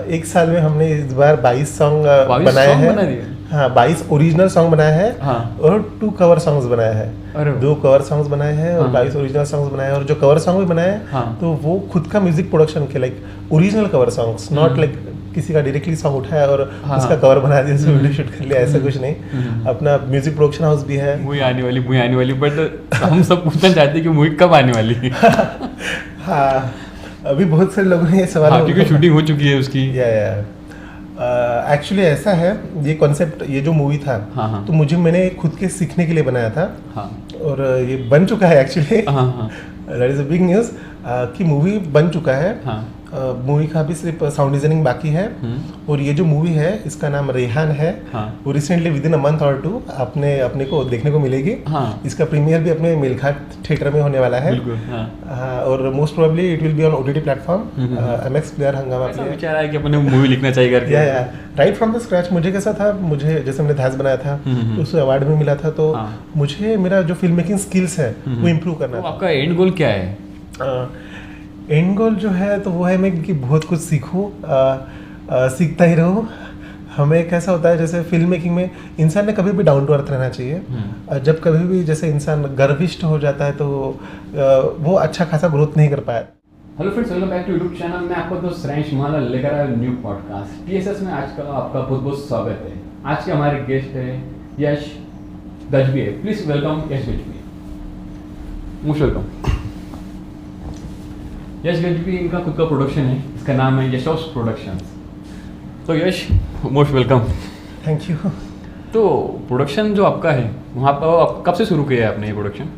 एक साल में हमने इस बार 22 सॉन्ग बनाए हैं। हाँ, 22 ओरिजिनल सॉन्ग बनाए हैं। हाँ। और 2 कवर सॉन्ग्स बनाए हैं। 2 कवर सॉन्ग्स बनाए हैं और 22 ओरिजिनल सॉन्ग्स बनाए हैं। और जो कवर सॉन्ग भी बनाए हैं तो वो खुद का म्यूजिक प्रोडक्शन के like original cover songs, not like किसी का डायरेक्टली सॉन्ग उठाया और उसका कवर बना दिया, उसमें वीडियो शूट कर लिया, ऐसा कुछ नहीं। अपना म्यूजिक प्रोडक्शन हाउस भी है। मूवी आने वाली बट हम सब पूछना चाहते हैं कि मूवी कब आने वाली है। हाँ, अभी बहुत सारे लोगों ने ये सवाल, क्योंकि शूटिंग हो चुकी है उसकी। एक्चुअली ऐसा है, ये कॉन्सेप्ट, ये जो मूवी था तो मैंने खुद के सीखने के लिए बनाया था। और ये बन चुका है actually. That is a big news कि मूवी बन चुका है। मूवी का भी सिर्फ साउंड डिजाइनिंग बाकी है। और ये जो मूवी है इसका नाम रेहान है। वो recently with in a month और 2 अपने को देखने को मिलेगी। इसका प्रीमियर भी अपने मिलघाट थिएटर में होने वाला है। और most probably it will be on OTT platform, MX player, हंगामा प्लेयर। विचार है कि अपने मूवी लिखना चाहिए करके। Right from the scratch. मुझे कैसा था, मुझे जैसे मैंने ध्यास बनाया था तो उससे अवार्ड भी मिला था, तो मुझे मेरा जो फिल्म मेकिंग स्किल्स है वो इम्प्रूव करना था। आपका एंड गोल क्या है? एंड गोल जो है तो वो है मैं कि बहुत कुछ सीखूं, सीखता ही रहूं। हमें कैसा होता है, जैसे फिल्म मेकिंग में इंसान ने कभी भी डाउन टू अर्थ रहना चाहिए। जब कभी भी जैसे इंसान गर्विष्ठ हो जाता है तो वो अच्छा खासा ग्रोथ नहीं कर पाया। Hello friends, welcome back to YouTube channel. मैं आपका दोस्त श्रेयांश माला लेकर आया न्यू पॉडकास्ट TSS में। आज का आपका बहुत बहुत स्वागत है। आज के हमारे गेस्ट है Yash Gajbi. Please welcome Yash Gajbi. Most welcome. Yash Gajbi, इनका खुद का प्रोडक्शन है, इसका नाम है यशोस प्रोडक्शंस। तो यश, मोस्ट वेलकम। Thank you. तो प्रोडक्शन जो आपका है वहाँ पर आप कब से शुरू किया है आपने ये प्रोडक्शन?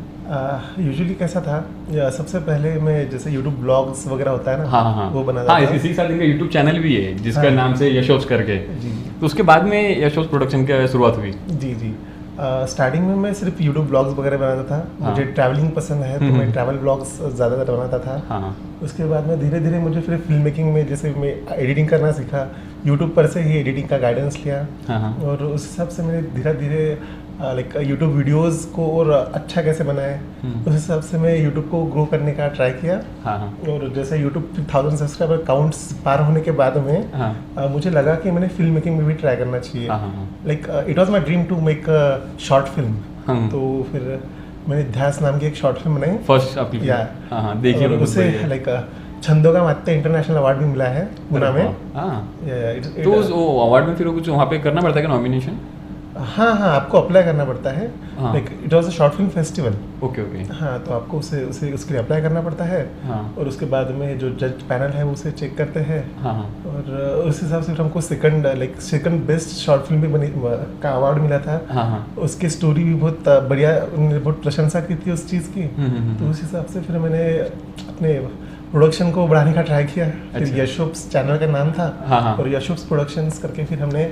यूजुअली कैसा था, सबसे पहले मैं जैसे यूट्यूब ब्लॉग्स वगैरह होता है ना, वो बनाता था। इसी साथ इनका यूट्यूब चैनल भी है जिसका नाम से यशोस करके। तो उसके बाद में यशोस प्रोडक्शन की शुरुआत हुई। जी। स्टार्टिंग में मैं सिर्फ यूट्यूब ब्लॉग्स वगैरह बनाता था। मुझे ट्रैवलिंग पसंद है तो मैं ट्रैवल ब्लॉग्स ज़्यादातर बनाता था। उसके बाद में धीरे धीरे मुझे फिर फिल्म मेकिंग में जैसे मैं एडिटिंग करना सीखा, यूट्यूब पर से ही एडिटिंग का गाइडेंस लिया। और उस हिसाब से मैंने धीरे धीरे लाइक यूट्यूब वीडियोस को और अच्छा कैसे बनाए, उस हिसाब से मैं यूट्यूब को ग्रो करने का ट्राई किया। और जैसे यूट्यूब 1000 सब्सक्राइबर काउंट्स पार होने के बाद में मुझे लगा कि मैंने फिल्म मेकिंग में भी ट्राई करना चाहिए। Like it was my dream to make a short film. तो फिर मैंने ध्यास नाम की एक शॉर्ट फिल्म बनाई फर्स्ट आपकी। देखिए उसे लाइक छंदों का मात्य इंटरनेशनल अवार्ड भी मिला है पुणे में। तो उस अवार्ड में फिर कुछ वहाँ पे करना पड़ता है क्या, नॉमिनेशन? हाँ, आपको अप्लाई करना पड़ता है। Like it was a short film festival. Okay. हाँ, तो आपको उसे उसके लिए अप्लाई करना पड़ता है। और उसके बाद में जो जज पैनल है उसे चेक करते हैं। और उस हिसाब से हमको सेकंड बेस्ट शॉर्ट फिल्म भी बनी का अवार्ड मिला था। उसकी स्टोरी भी बहुत बढ़िया, उन्होंने बहुत प्रशंसा की थी उस चीज़ की। तो उस हिसाब से फिर मैंने अपने प्रोडक्शन को बढ़ाने का ट्राई किया। फिर यशोप्स चैनल का नाम था और यशोप्स प्रोडक्शंस करके फिर हमने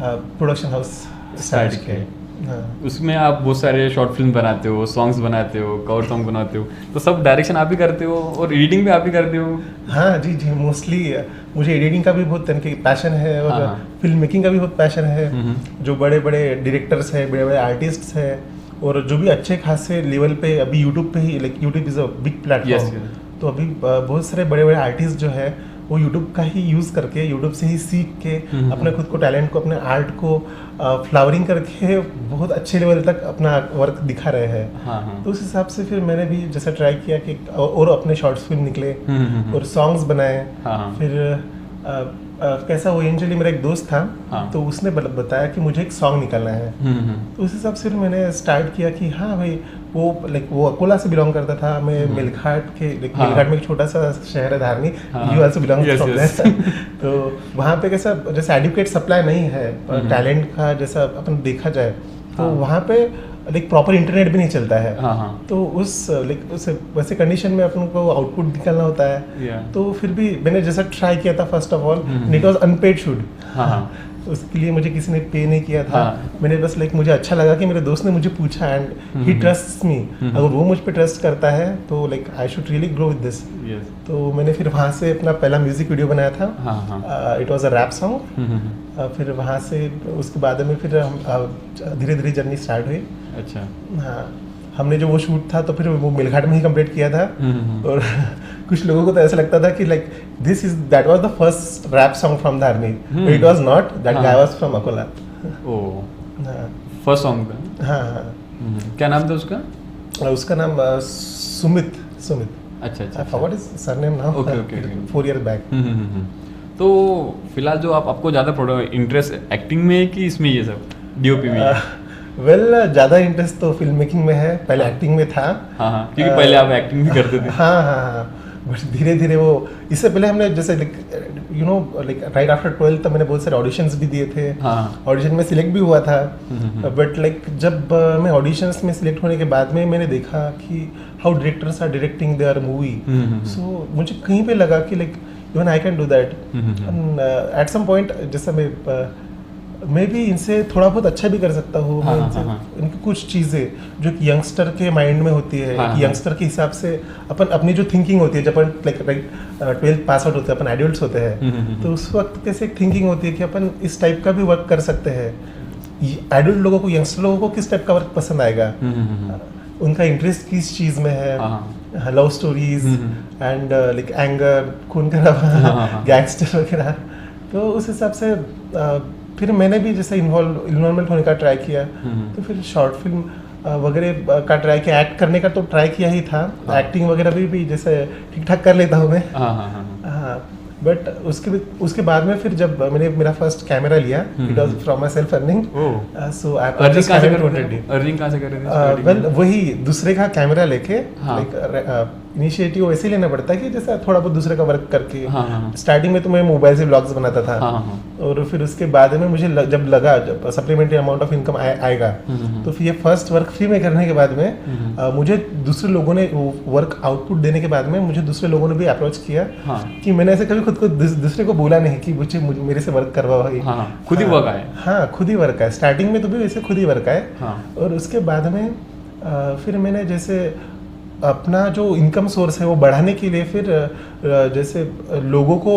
प्रोडक्शन हाउस स्टार्ट किया। उसमें आप बहुत सारे शॉर्ट फिल्म बनाते हो, सॉन्ग्स बनाते हो, कवर सॉन्ग बनाते हो, तो सब डायरेक्शन आप ही करते हो और एडिटिंग भी आप ही करते हो? हाँ जी। मोस्टली मुझे एडिटिंग का भी बहुत पैशन है और फिल्म मेकिंग का भी बहुत पैशन है। जो बड़े बड़े डायरेक्टर्स हैं, बड़े बड़े आर्टिस्ट हैं और जो भी अच्छे खासे लेवल पे अभी यूट्यूब पे ही, like YouTube is a big platform. तो अभी बहुत सारे बड़े बड़े आर्टिस्ट जो है वो यूट्यूब का ही यूज़ करके, यूट्यूब से ही सीख के अपने खुद को, टैलेंट को, अपने आर्ट को फ्लावरिंग करके बहुत अच्छे लेवल तक अपना वर्क दिखा रहे हैं। तो उस हिसाब से फिर मैंने भी जैसा ट्राई किया कि और अपने शॉर्ट्स फिल्म निकले और सॉन्ग्स बनाए। फिर कैसा वो एंजली मेरा एक दोस्त था, तो उसने बताया कि मुझे एक सॉन्ग निकालना है। तो उस हिसाब से मैंने स्टार्ट किया कि हाँ भाई, वो अकोला से बिलोंग करता था। मैं मिलघाट में एक छोटा सा शहर है Dharni, you also belong from there. तो वहाँ पे कैसा जैसे एडुकेट सप्लाई नहीं है टैलेंट का, जैसा अपन देखा जाए तो वहाँ पे लाइक प्रॉपर इंटरनेट भी नहीं चलता है। तो उस वैसे कंडीशन में अपन को आउटपुट निकालना होता है। तो फिर भी मैंने जैसा ट्राई किया था, first of all it was unpaid shoot. उसके लिए मुझे किसी ने पे नहीं किया था। मैंने बस मुझे अच्छा लगा कि मेरे दोस्त ने मुझे पूछा एंड ही ट्रस्ट्स मी। अगर वो मुझ पे ट्रस्ट करता है तो I should really grow with this. तो मैंने फिर वहाँ से अपना पहला म्यूजिक वीडियो बनाया था। It was a rap song. फिर वहाँ से उसके बाद में फिर हम धीरे धीरे जर्नी स्टार्ट हुई। अच्छा। हाँ, हमने जो वो शूट था तो फिर वो मेलघाट में ही कंप्लीट किया था। और कुछ लोगों को तो ऐसा लगता था कि like that was the first rap song from the army, but it was not, that guy was from Akola. First song का? हाँ। क्या नाम था उसका? उसका नाम सुमित। अच्छा। I forgot his surname now. Okay 4 years back. तो फिलहाल जो आपको ज़्यादा इंटरेस्ट एक्टिंग में है कि इसमें, ये सब डीओपी में? वेल ज़्यादा इंटरेस्ट तो फिल्म मेकिंग में है, पहले एक्टिंग में था। हाँ, क्योंकि पहले आप एक्टिंग भी करते थे। हाँ, बट धीरे धीरे वो, इससे पहले हमने जैसे लाइक राइट आफ्टर 12th तक मैंने बहुत सारे ऑडिशंस भी दिए थे। ऑडिशन में सिलेक्ट भी हुआ था, बट लाइक जब मैं ऑडिशंस में सिलेक्ट होने के बाद में मैंने देखा कि how directors are directing their movie, so मुझे कहीं पे लगा कि like even I can do that. At some point जैसे मैं भी इनसे थोड़ा बहुत अच्छा भी कर सकता हूँ। इनकी कुछ चीज़ें जो कि यंगस्टर के माइंड में होती है, कि यंगस्टर के हिसाब से अपनी जो थिंकिंग होती है, जब अपन लाइक 12th पास आउट होते हैं, अपन एडल्ट्स होते हैं, तो उस वक्त कैसे एक थिंकिंग होती है कि अपन इस टाइप का भी वर्क कर सकते हैं। एडल्ट लोगों को, यंगस्टर लोगों को किस टाइप का वर्क पसंद आएगा, उनका इंटरेस्ट किस चीज़ में है, love stories and like anger, खून खराबा, गैंगस्टर वगैरह। तो उस हिसाब से फिर मैंने भी जैसे इन्वॉल्वमेंट होने का ट्राई किया, तो फिर शॉर्ट फिल्म वगैरह का ट्राई किया। एक्ट करने का तो ट्राई किया ही था, एक्टिंग वगैरह भी जैसे ठीक ठाक कर लेता हूँ मैं। हाँ, बट उसके बाद में फिर जब मैंने मेरा फर्स्ट कैमरा लिया, it was from my self earning. So I purchased camera 2020। Earning कहां से कर रहे थे? वेल वही दूसरे का कैमरा लेके, लाइक इनिशिएटिव वैसे ही लेना पड़ता है कि जैसा थोड़ा बहुत दूसरे का वर्क करके। स्टार्टिंग में तो मैं मोबाइल से व्लॉग्स बनाता था, और फिर उसके बाद में मुझे जब लगा जब सप्लीमेंट्री अमाउंट ऑफ इनकम आएगा, तो फिर ये फर्स्ट वर्क फ्री में करने के बाद में मुझे दूसरे लोगों ने वर्क आउटपुट देने के बाद में मुझे दूसरे लोगों ने भी अप्रोच किया कि मैंने ऐसे कभी खुद को दूसरे को बोला नहीं कि मुझे मेरे से वर्क करवा भाई। खुद ही वर्क आए। हाँ, खुद ही वर्क आए। स्टार्टिंग में तो भी वैसे खुद ही वर्क आए। और उसके बाद में फिर मैंने जैसे अपना जो इनकम सोर्स है वो बढ़ाने के लिए फिर जैसे लोगों को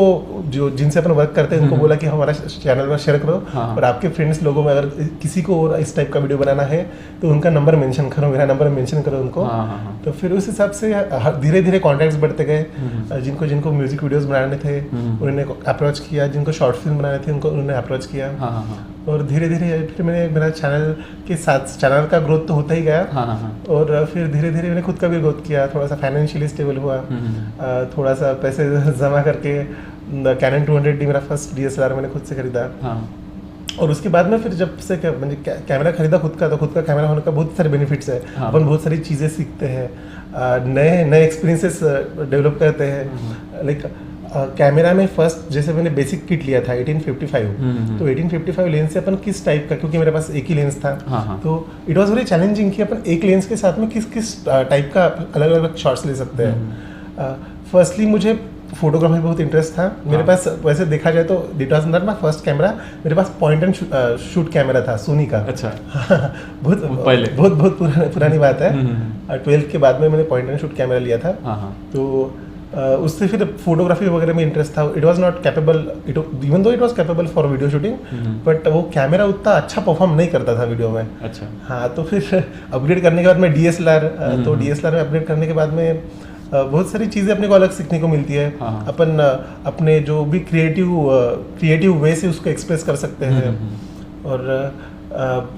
जो जिनसे अपन वर्क करते हैं उनको बोला कि हमारा चैनल पर शेयर करो, और आपके फ्रेंड्स लोगों में अगर किसी को और इस टाइप का वीडियो बनाना है तो उनका नंबर मेंशन करो, मेरा नंबर मेंशन करो उनको। तो फिर उस हिसाब से धीरे धीरे कॉन्टैक्ट्स बढ़ते गए। जिनको म्यूजिक वीडियोस बनाने थे उन्होंने अप्रोच किया, जिनको शॉर्ट फिल्म बनाने थे उनको उन्होंने अप्रोच किया। और धीरे धीरे फिर मैंने मेरा चैनल के साथ चैनल का ग्रोथ तो होता ही गया, और फिर धीरे धीरे मैंने खुद का भी ग्रोथ किया, थोड़ा सा फाइनेंशियली स्टेबल हुआ, थोड़ा सा पैसे जमा करके कैनन 200D मेरा फर्स्ट DSLR मैंने खुद से खरीदा। और उसके बाद में फिर जब से कैमरा खरीदा खुद का, तो खुद का कैमरा होने का बहुत सारे बेनिफिट्स है। अपन बहुत सारी चीज़ें सीखते हैं, नए एक्सपीरियंसेस डेवलप करते हैं। लाइक कैमरा में फर्स्ट जैसे मैंने बेसिक किट लिया था 1855, तो 1855 लेंस से अपन किस टाइप का, क्योंकि मेरे पास एक ही लेंस था, तो इट वाज वेरी चैलेंजिंग कि अपन एक लेंस के साथ में किस टाइप का अलग अलग शॉट्स ले सकते हैं। फर्स्टली मुझे फोटोग्राफी बहुत इंटरेस्ट था। मेरे पास वैसे देखा जाए तो it was not my first camera, मेरे पास पॉइंट एंड शूट कैमरा था सोनी का। अच्छा। बहुत पुरानी बात है। 12th के बाद में मैंने पॉइंट एंड शूट कैमरा लिया था। तो उससे फिर फोटोग्राफी वगैरह में इंटरेस्ट था। It was not capable, even though it was capable for video shooting, but वो कैमरा उतना अच्छा परफॉर्म नहीं करता था वीडियो में। अच्छा। हाँ, तो फिर अपग्रेड करने के बाद में DSLR, तो DSLR में अपग्रेड करने के बाद में बहुत सारी चीज़ें अपने को अलग सीखने को मिलती है। अपन अपने जो भी क्रिएटिव वे से उसको एक्सप्रेस कर सकते हैं। और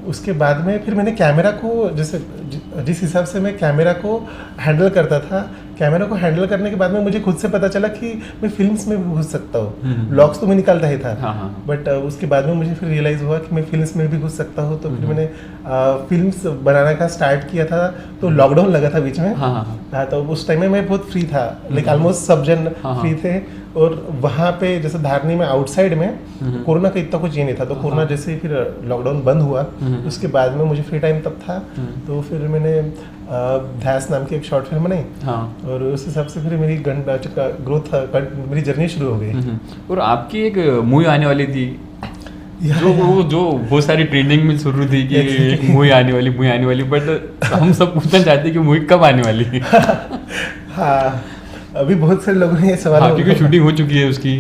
उसके बाद में फिर मैंने कैमरा को जिस हिसाब से मैं कैमरा को हैंडल करता था, कैमरा को हैंडल करने के बाद में मुझे खुद से पता चला कि मैं फिल्म्स में भी घुस सकता हूँ। ब्लॉग्स तो मैं निकालता ही था, बट उसके बाद में मुझे फिर रियलाइज़ हुआ कि मैं फिल्म्स में भी घुस सकता हूँ। तो फिर मैंने फिल्म्स बनाने का स्टार्ट किया था, तो लॉकडाउन लगा था बीच में। हाँ, तो उस टाइम में मैं बहुत फ्री था, लाइक ऑलमोस्ट सब जन फ्री थे। और वहाँ पे जैसे धारनी में आउटसाइड में कोरोना का इतना कुछ ये नहीं था, तो कोरोना जैसे फिर लॉकडाउन बंद हुआ, उसके बाद में मुझे फ्री टाइम तब था। तो फिर मैंने ध्यास नाम की एक शॉर्ट फिल्म बनाई, और उस हिसाब से फिर मेरी ग्रोथ, मेरी जर्नी शुरू हो गई। और आपकी एक मूवी आने वाली थी जो बहुत सारी ट्रेंडिंग में शुरू थी कि मूवी आने वाली, बट हम सब पूछना चाहते हैं कि मूवी कब आने वाली? हाँ, अभी बहुत सारे लोगों ने ये सवाल, क्योंकि शूटिंग हो चुकी है उसकी।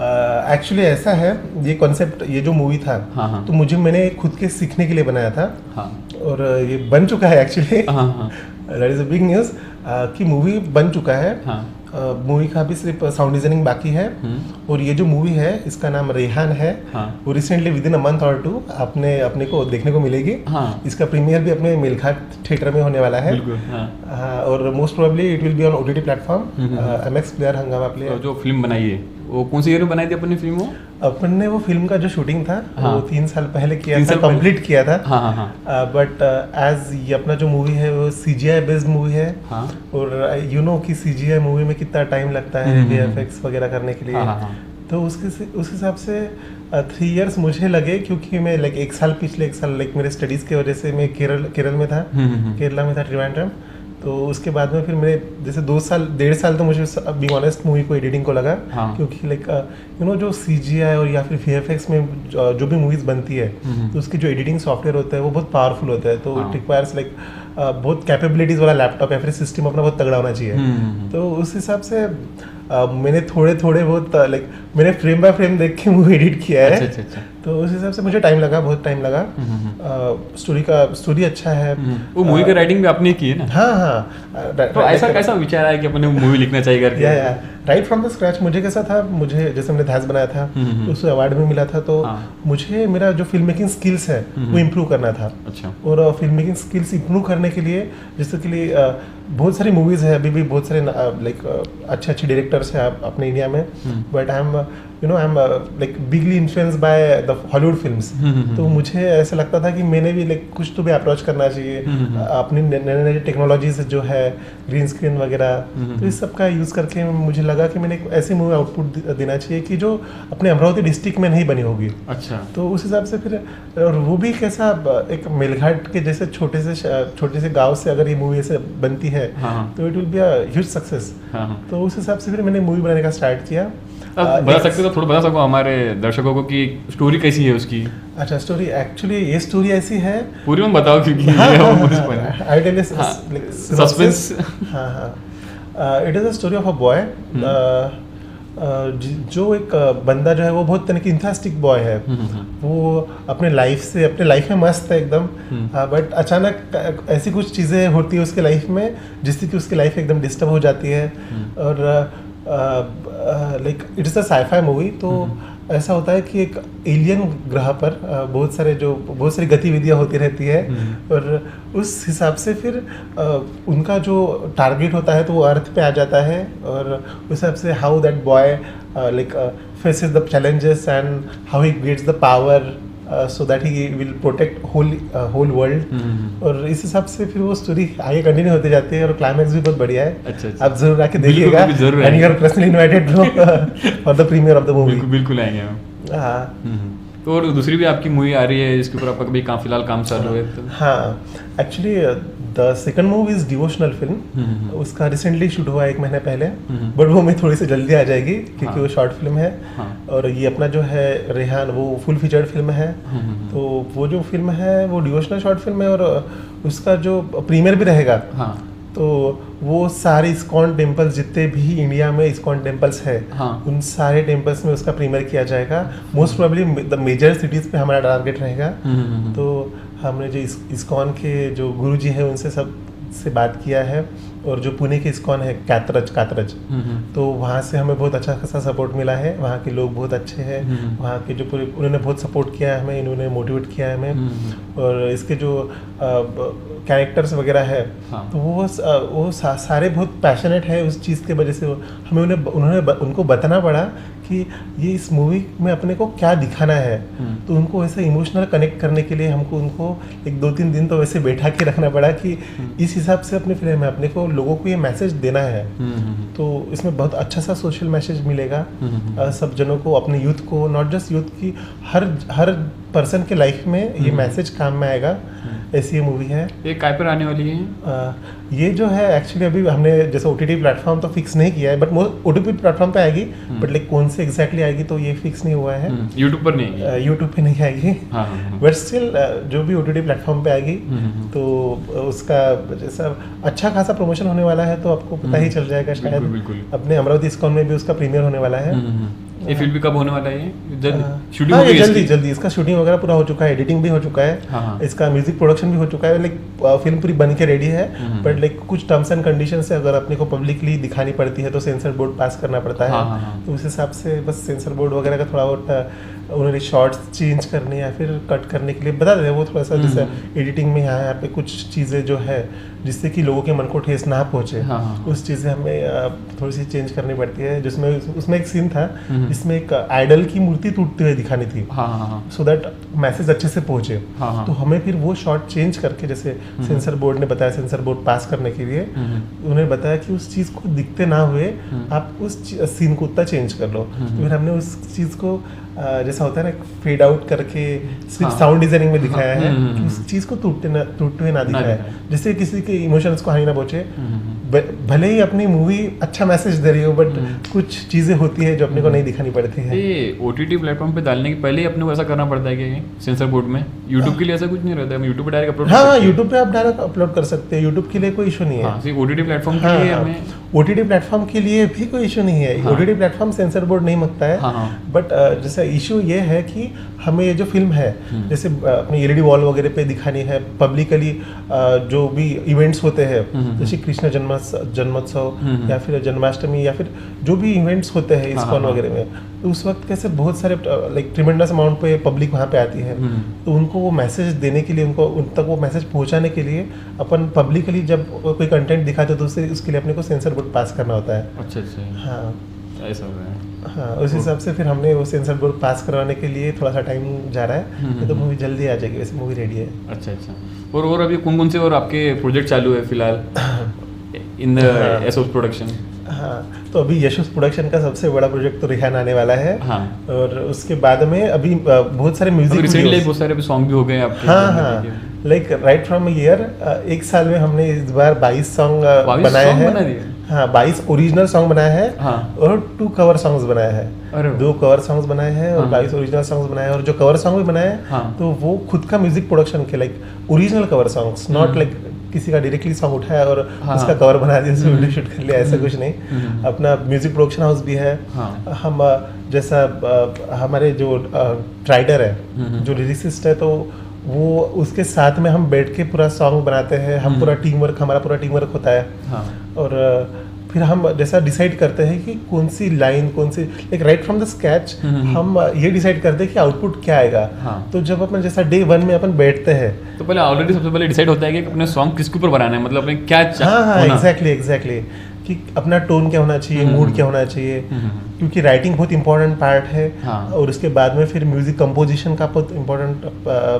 एक्चुअली ऐसा है, ये कॉन्सेप्ट, ये जो मूवी था, हाँ। तो मैंने खुद के सीखने के लिए बनाया था। हाँ। और ये बन चुका है एक्चुअली। हाँ। That is a big news कि मूवी बन चुका है। हाँ। मूवी का भी सिर्फ साउंड डिजाइनिंग बाकी है। और ये जो मूवी है इसका नाम रेहान है। हाँ। वो recently with in a month और 2 अपने को देखने को मिलेगी। हाँ। इसका प्रीमियर भी अपने मेलघाट थिएटर में होने वाला है। बिल्कुल। हाँ। और most probably it will be on OTT platform, MX player, हंगामा प्लेयर। जो फिल्म बनाई है वो कौन सी ईयर में बनाई थी अपनी फिल्म? वो अपन ने वो फिल्म का जो शूटिंग था हाँ। वो 3 साल पहले किया 3 था, साल पहले? कंप्लीट किया था। हाँ। बट एज ये अपना जो मूवी है वो CGI बेस्ड मूवी है। हाँ। और यू नो कि CGI मूवी में कितना टाइम लगता है VFX वगैरह करने के लिए। हाँ। तो उस हिसाब से 3 इयर्स मुझे लगे, क्योंकि मैं पिछले एक साल मेरे स्टडीज़ की वजह से मैं केरल में था, केरला में था, त्रिवेंद्रम। तो उसके बाद में फिर मेरे जैसे 1.5 साल तो मुझे बी ऑनेस्ट मूवी को एडिटिंग को लगा। हाँ। क्योंकि जो CGI और या फिर VFX में जो भी मूवीज़ बनती है तो उसकी जो एडिटिंग सॉफ्टवेयर होता है वो बहुत पावरफुल होता है। तो इट रिक्वायर्स बहुत कैपेबिलिटीज़ वाला लैपटॉप या फिर सिस्टम अपना बहुत तगड़ा होना चाहिए। तो उस हिसाब से मैंने थोड़े बहुत मैंने फ्रेम बाय फ्रेम देख के मूवी एडिट किया है। अच्छा। तो उस हिसाब से मुझे बहुत टाइम लगा। स्टोरी अच्छा है। वो मूवी का राइटिंग भी आपने की है ना? हाँ। तो ऐसा कैसा विचार आया कि अपने मूवी लिखना चाहिए करके? राइट फ्रॉम द स्क्रैच मुझे कैसा था, मुझे जैसे मैंने ध्यास बनाया था तो उससे अवार्ड भी मिला था। तो मुझे मेरा जो फिल्म मेकिंग स्किल्स है वो इम्प्रूव करना था। अच्छा। और फिल्म मेकिंग स्किल्स इम्प्रूव करने के लिए जैसे के लिए बहुत सारी मूवीज़ है, अभी भी बहुत सारे अच्छे डायरेक्टर्स हैं अपने इंडिया में। But I am bigly influence by the Hollywood films. तो मुझे ऐसा लगता था कि मैंने भी कुछ तो भी अप्रोच करना चाहिए अपनी नए टेक्नोलॉजीज जो है, ग्रीन स्क्रीन वगैरह, तो इस सब का यूज़ करके मुझे लगा कि मैंने एक ऐसी मूवी आउटपुट देना चाहिए कि जो अपने अमरावती डिस्ट्रिक्ट में नहीं बनी होगी। अच्छा। तो उस हिसाब से फिर, और वो भी कैसा, एक मेलघाट के जैसे छोटे से गाँव से अगर ये मूवी ऐसे बनती है तो it will be a huge success. तो उस हिसाब से फिर मैंने मूवी बनाने का स्टार्ट किया। बता सकते हो तो थोड़ा बता सको हमारे दर्शकों को कि स्टोरी कैसी है उसकी? अच्छा, स्टोरी एक्चुअली ये स्टोरी ऐसी है, पूरी में बताओ क्योंकि suspense. It is a story of a boy, जो एक बंदा जो है वो बहुत इंथास्टिक बॉय है। वो अपने लाइफ में मस्त है एकदम। बट अचानक ऐसी कुछ चीज़ें होती है उसके लाइफ में जिससे कि उसकी लाइफ एकदम डिस्टर्ब हो जाती है। और it is a sci-fi movie. तो ऐसा होता है कि एक एलियन ग्रह पर बहुत सारी गतिविधियां होती रहती है। और उस हिसाब से फिर उनका जो टारगेट होता है तो वो अर्थ पे आ जाता है। और उस हिसाब से how that boy faces the challenges and how he gets the power so that he will protect whole world। और इस हिसाब से फिर वो स्टोरी आगे कंटिन्यू होती जाती है और क्लाइमैक्स भी बहुत बढ़िया है। अच्छा। आप जरूर आके देखिएगा, and you are personally invited for the premiere of the movie. बिल्कुल आएंगे हम। हाँ। तो और दूसरी भी आपकी मूवी आ रही है इसके ऊपर आपका कभी फिलहाल काम चालू है? हाँ, actually the second movie is devotional film. उसका रिसेंटली शूट हुआ 1 महीने पहले। बट वो मैं थोड़ी सी जल्दी आ जाएगी क्योंकि वो शॉर्ट फिल्म है। और ये अपना जो है रेहान वो फुल फीचर्ड फिल्म है। तो वो जो फिल्म है वो डिवोशनल शॉर्ट फिल्म है और उसका जो प्रीमियर भी रहेगा। तो वो सारे इस्कॉन टेम्पल्स जितने भी इंडिया में इस्कॉन टेम्पल्स है उन सारे टेम्पल्स में उसका प्रीमियर किया जाएगा। Most probably the major cities पे हमारा टारगेट रहेगा। तो हमने जो इस्कॉन के जो गुरुजी हैं उनसे से बात किया है। और जो पुणे के इस्कॉन है कातरज, तो वहाँ से हमें बहुत अच्छा खासा सपोर्ट मिला है। वहाँ के लोग बहुत अच्छे हैं। वहाँ के जो पूरे उन्होंने बहुत सपोर्ट किया है हमें, इन्होंने मोटिवेट किया है हमें। और इसके जो कैरेक्टर्स वगैरह है तो वो सारे बहुत पैशनेट है उस चीज़ के वजह से हमें उनको बताना पड़ा कि ये इस मूवी में अपने को क्या दिखाना है। तो उनको वैसे इमोशनल कनेक्ट करने के लिए हमको उनको 1-2-3 दिन तो वैसे बैठा के रखना पड़ा कि इस हिसाब से अपनी फिल्म में अपने को लोगों को ये मैसेज देना है। तो इसमें बहुत अच्छा सा सोशल मैसेज मिलेगा सब जनों को, अपने यूथ को, नॉट जस्ट यूथ की, हर पर्सन के लाइफ में ये मैसेज काम में आएगा। ऐसी ये मूवी है। ये काय पर आने वाली है? ये जो है एक्चुअली अभी हमने जैसे OTT प्लेटफॉर्म तो फिक्स नहीं किया है, बट OTT प्लेटफॉर्म पे आएगी। बट कौन से एग्जैक्टली आएगी तो ये फिक्स नहीं हुआ है। यूट्यूब पर नहीं आएगी? यूट्यूब पे नहीं आएगी। बट स्टिल जो भी OTT प्लेटफॉर्म पे आएगी तो उसका जैसा अच्छा खासा प्रमोशन होने वाला है। तो आपको पता ही चल जाएगा शायद। अपने अमरावती इस्कॉन में भी उसका प्रीमियर होने वाला है। ये फिल्म भी कब होने वाला है ये जल्द शूटिंग हाँ, हो ये गई जल्दी इसकी? जल्दी इसका शूटिंग वगैरह पूरा हो चुका है, एडिटिंग भी हो चुका है, हाँ। इसका म्यूजिक प्रोडक्शन भी हो चुका है, लाइक फिल्म पूरी बन के रेडी है। बट लाइक कुछ टर्म्स एंड कंडीशन से अगर अपने को पब्लिकली दिखानी पड़ती है तो सेंसर बोर्ड पास करना पड़ता है। हाँ। तो उस हिसाब से बस सेंसर बोर्ड वगैरह का थोड़ा बहुत उन्होंने शॉर्ट्स चेंज करने या फिर कट करने के लिए बता देते हैं, वो थोड़ा सा जैसे एडिटिंग में यहाँ पे कुछ चीज़ें जो है जिससे कि लोगों के मन को ठेस ना पहुँचे, हाँ। उस चीज़ें हमें थोड़ी सी चेंज करनी पड़ती है। जिसमें उसमें एक सीन था जिसमें एक आइडल की मूर्ति टूटते हुए दिखानी थी, हाँ। सो दैट मैसेज अच्छे से पहुँचे। हाँ। तो हमें फिर वो शॉर्ट चेंज करके, जैसे सेंसर बोर्ड ने बताया, सेंसर बोर्ड पास करने के लिए उन्होंने बताया कि उस चीज़ को दिखते ना हुए आप उस सीन को उतना चेंज कर लो। तो फिर हमने उस चीज़ को जैसा होता है ना फेड आउट करके सिर्फ साउंड डिजाइनिंग में दिखाया है कि उस चीज़ को टूटते हुए ना दिखाया है, जिससे किसी के इमोशंस को हानि ना पहुंचे। भले ही अपनी मूवी अच्छा मैसेज दे रही हो, बट कुछ चीज़ें होती है जो अपने को नहीं दिखानी पड़ती है। ये OTT प्लेटफॉर्म पे डालने के पहले ही अपने को ऐसा करना पड़ता है कि सेंसर बोर्ड में? यूट्यूब के लिए ऐसा कुछ नहीं रहता है, यूट्यूब पे डायरेक्ट अपलोड? हाँ, यूट्यूब पे आप डायरेक्ट अपलोड कर सकते हैं, यूट्यूब के लिए कोई इशू नहीं है। सिर्फ OTT प्लेटफॉर्म के लिए हमें? OTT प्लेटफॉर्म के लिए भी कोई इशू नहीं है, OTT प्लेटफॉर्म सेंसर बोर्ड नहीं मांगता है। बट जैसा इशू ये है कि हमें ये जो फिल्म है जैसे अपने LED वॉल वगैरह पे दिखानी है, पब्लिकली जो भी इवेंट्स होते हैं जैसे कृष्ण जन्मोत्सव या फिर जन्माष्टमी या फिर जो भी इवेंट्स होते हैं इस्कॉन वगैरह में, तो उस वक्त कैसे बहुत सारे लाइक ट्रिमेंडस अमाउंट पे पब्लिक वहाँ पे आती है। तो उनको वो मैसेज देने के लिए, उनको उन तक वो मैसेज पहुँचाने के लिए अपन पब्लिकली जब कोई कंटेंट दिखाते तो उसके लिए अपने को सेंसर बोर्ड पास करना होता है। अच्छा। हाँ, ऐसा हो रहा है। हाँ, उस हिसाब से फिर हमने वो सेंसर बोर्ड पास करवाने के लिए थोड़ा सा टाइम जा रहा है, तो मूवी जल्दी आ जाएगी, वैसे मूवी रेडी है। अच्छा। और अभी कौन से और आपके प्रोजेक्ट चालू है फिलहाल इन द यशोस प्रोडक्शन? हाँ, तो अभी यशोस प्रोडक्शन का सबसे बड़ा प्रोजेक्ट तो रिहान आने वाला है। हाँ। और उसके बाद में अभी बहुत सारे म्यूजिक रिसेंटली बहुत सारे सॉन्ग भी हो गए आपके। हाँ, लाइक राइट फ्रॉम ईयर, एक साल में हमने इस बार 22 सॉन्ग बनाए हैं। हाँ, 22 ओरिजिनल सॉन्ग बनाए हैं। हाँ। और 2 कवर सॉन्ग्स बनाए हैं। 2 कवर सॉन्ग्स बनाए हैं और 22 ओरिजिनल सॉन्ग्स बनाए हैं। और जो कवर सॉन्ग भी बनाए हैं तो वो खुद का म्यूजिक प्रोडक्शन के, like original cover songs, not like किसी का डायरेक्टली सॉन्ग उठाया और उसका कवर बना दिया, उसमें वीडियो शूट कर लिया, ऐसा कुछ नहीं। अपना म्यूजिक प्रोडक्शन हाउस भी है। हम जैसा हमारे जो राइटर है, जो लिरिसिस्ट है, तो वो उसके साथ में हम बैठ के पूरा सॉन्ग बनाते हैं। हम पूरा टीम वर्क, हमारा पूरा टीम वर्क होता है। और फिर हम जैसा डिसाइड करते हैं कि कौन सी लाइन, कौन सी, like right from the sketch हम ये डिसाइड करते हैं कि आउटपुट क्या आएगा। तो जब अपन जैसा डे 1 में अपन बैठते हैं तो पहले ऑलरेडी सबसे पहले डिसाइड होता है कि अपने सॉन्ग किसके ऊपर बनाना है, मतलब अपने क्या हाँ, एग्जैक्टली कि अपना टोन क्या होना चाहिए, मूड क्या होना चाहिए, क्योंकि राइटिंग बहुत इंपॉर्टेंट पार्ट है। और उसके बाद में फिर म्यूजिक कंपोजिशन का बहुत इंपॉर्टेंट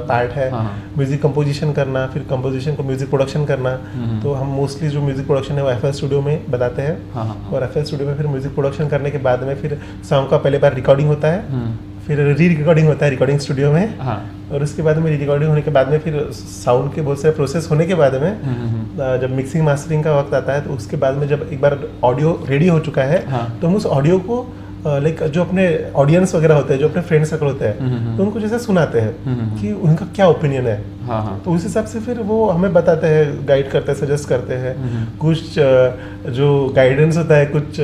पार्ट है। म्यूजिक कंपोजिशन करना, फिर कंपोजिशन को म्यूजिक प्रोडक्शन करना। तो हम मोस्टली जो म्यूजिक प्रोडक्शन है वो FL स्टूडियो में बताते हैं। और FL स्टूडियो में फिर म्यूजिक प्रोडक्शन करने के बाद में फिर सॉन्ग का पहले बार रिकॉर्डिंग होता है, फिर री रिकॉर्डिंग होता है रिकॉर्डिंग स्टूडियो में। और उसके बाद में री रिकॉर्डिंग होने के बाद में फिर साउंड के बहुत सारे प्रोसेस होने के बाद में जब मिक्सिंग मास्टरिंग का वक्त आता है, तो उसके बाद में जब एक बार ऑडियो रेडी हो चुका है, तो हम उस ऑडियो को लाइक जो अपने ऑडियंस वगैरह होते हैं, जो अपने फ्रेंड सर्कल होते हैं, तो उनको जैसे सुनाते हैं कि उनका क्या ओपिनियन है। तो उस हिसाब से फिर वो हमें बताते हैं, गाइड करते हैं, सजेस्ट करते हैं। कुछ जो गाइडेंस होता है, कुछ